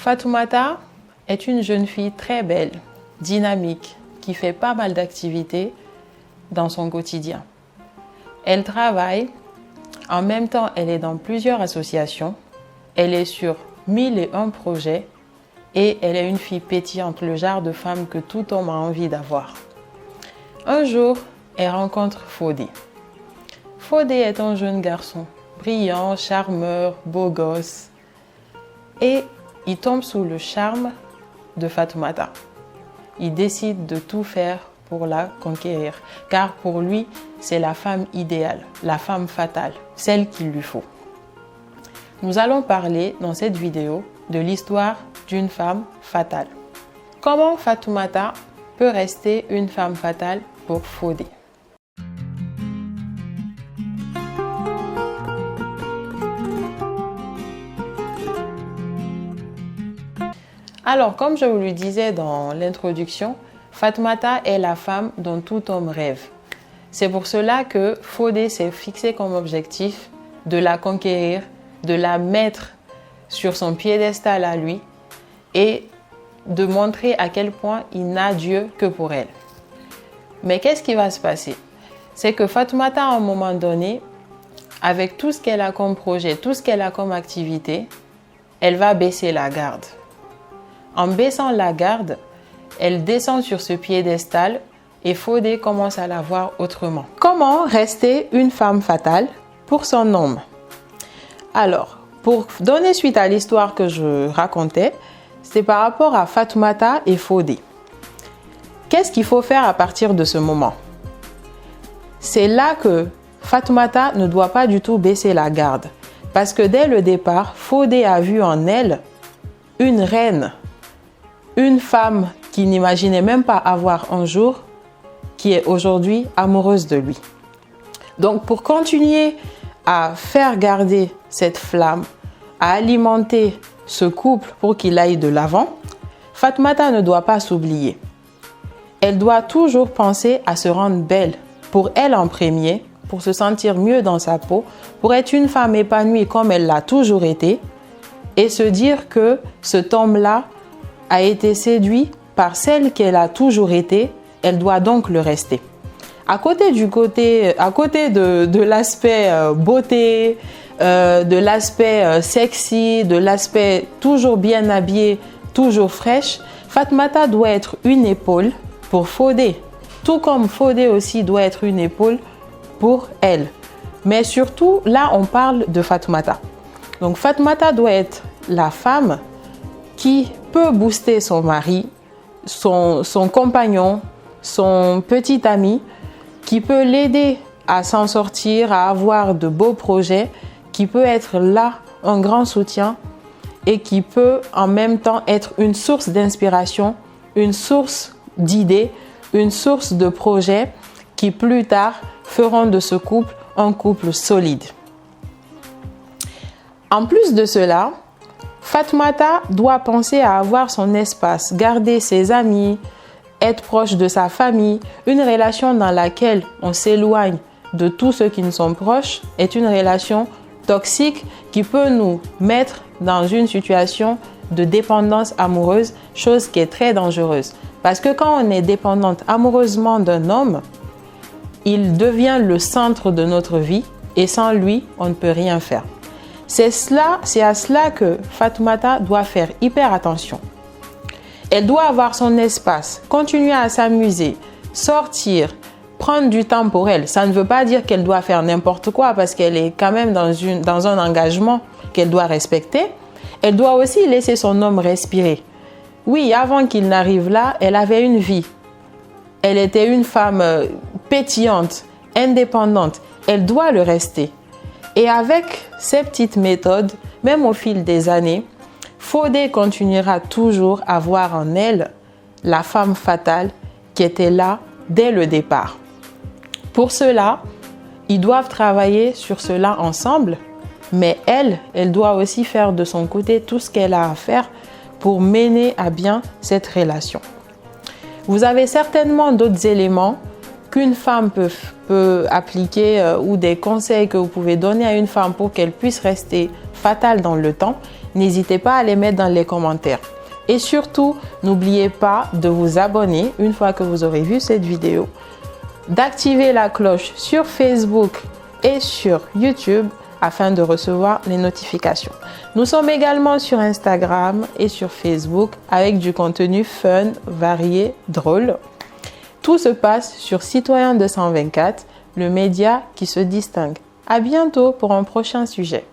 Fatoumata est une jeune fille très belle, dynamique, qui fait pas mal d'activités dans son quotidien. Elle travaille, en même temps elle est dans plusieurs associations, elle est sur 1001 projets et elle est une fille pétillante, le genre de femme que tout homme a envie d'avoir. Un jour, elle rencontre Fodé. Fodé est un jeune garçon, brillant, charmeur, beau gosse. Et il tombe sous le charme de Fatoumata. Il décide de tout faire pour la conquérir, car pour lui, c'est la femme idéale, la femme fatale, celle qu'il lui faut. Nous allons parler dans cette vidéo de l'histoire d'une femme fatale. Comment Fatoumata peut rester une femme fatale pour Fodé? Alors, comme je vous le disais dans l'introduction, Fatoumata est la femme dont tout homme rêve. C'est pour cela que Fodé s'est fixé comme objectif de la conquérir, de la mettre sur son piédestal à lui et de montrer à quel point il n'a Dieu que pour elle. Mais qu'est-ce qui va se passer? C'est que Fatoumata, à un moment donné, avec tout ce qu'elle a comme projet, tout ce qu'elle a comme activité, elle va baisser la garde. En baissant la garde, elle descend sur ce piédestal et Fodé commence à la voir autrement. Comment rester une femme fatale pour son homme? Alors, pour donner suite à l'histoire que je racontais, c'est par rapport à Fatoumata et Fodé. Qu'est-ce qu'il faut faire à partir de ce moment? C'est là que Fatoumata ne doit pas du tout baisser la garde. Parce que dès le départ, Fodé a vu en elle une reine, une femme qu'il n'imaginait même pas avoir un jour, qui est aujourd'hui amoureuse de lui. Donc pour continuer à faire garder cette flamme, à alimenter ce couple pour qu'il aille de l'avant, Fatoumata ne doit pas s'oublier. Elle doit toujours penser à se rendre belle, pour elle en premier, pour se sentir mieux dans sa peau, pour être une femme épanouie comme elle l'a toujours été, et se dire que cet homme-là a été séduit par celle qu'elle a toujours été, elle doit donc le rester. À côté de l'aspect beauté, de l'aspect sexy, de l'aspect toujours bien habillée, toujours fraîche, Fatoumata doit être une épaule pour Fodé, tout comme Fodé aussi doit être une épaule pour elle. Mais surtout, là, on parle de Fatoumata. Donc, Fatoumata doit être la femme qui peut booster son mari, son compagnon, son petit ami, qui peut l'aider à s'en sortir, à avoir de beaux projets, qui peut être là, un grand soutien et qui peut en même temps être une source d'inspiration, une source d'idées, une source de projets qui plus tard feront de ce couple un couple solide. En plus de cela, Fatoumata doit penser à avoir son espace, garder ses amis, être proche de sa famille. Une relation dans laquelle on s'éloigne de tous ceux qui nous sont proches est une relation toxique qui peut nous mettre dans une situation de dépendance amoureuse, chose qui est très dangereuse. Parce que quand on est dépendante amoureusement d'un homme, il devient le centre de notre vie et sans lui, on ne peut rien faire. C'est à cela que Fatoumata doit faire hyper attention. Elle doit avoir son espace, continuer à s'amuser, sortir, prendre du temps pour elle. Ça ne veut pas dire qu'elle doit faire n'importe quoi parce qu'elle est quand même dans un engagement qu'elle doit respecter. Elle doit aussi laisser son homme respirer. Oui, avant qu'il n'arrive là, elle avait une vie. Elle était une femme pétillante, indépendante. Elle doit le rester. Et avec ces petites méthodes, même au fil des années, Fodé continuera toujours à voir en elle la femme fatale qui était là dès le départ. Pour cela, ils doivent travailler sur cela ensemble, mais elle doit aussi faire de son côté tout ce qu'elle a à faire pour mener à bien cette relation. Vous avez certainement d'autres éléments qu'une femme peut appliquer ou des conseils que vous pouvez donner à une femme pour qu'elle puisse rester fatale dans le temps. N'hésitez pas à les mettre dans les commentaires. Et surtout, n'oubliez pas de vous abonner une fois que vous aurez vu cette vidéo, d'activer la cloche sur Facebook et sur YouTube afin de recevoir les notifications. Nous sommes également sur Instagram et sur Facebook avec du contenu fun, varié, drôle. Tout se passe sur Citoyen 224, le média qui se distingue. À bientôt pour un prochain sujet.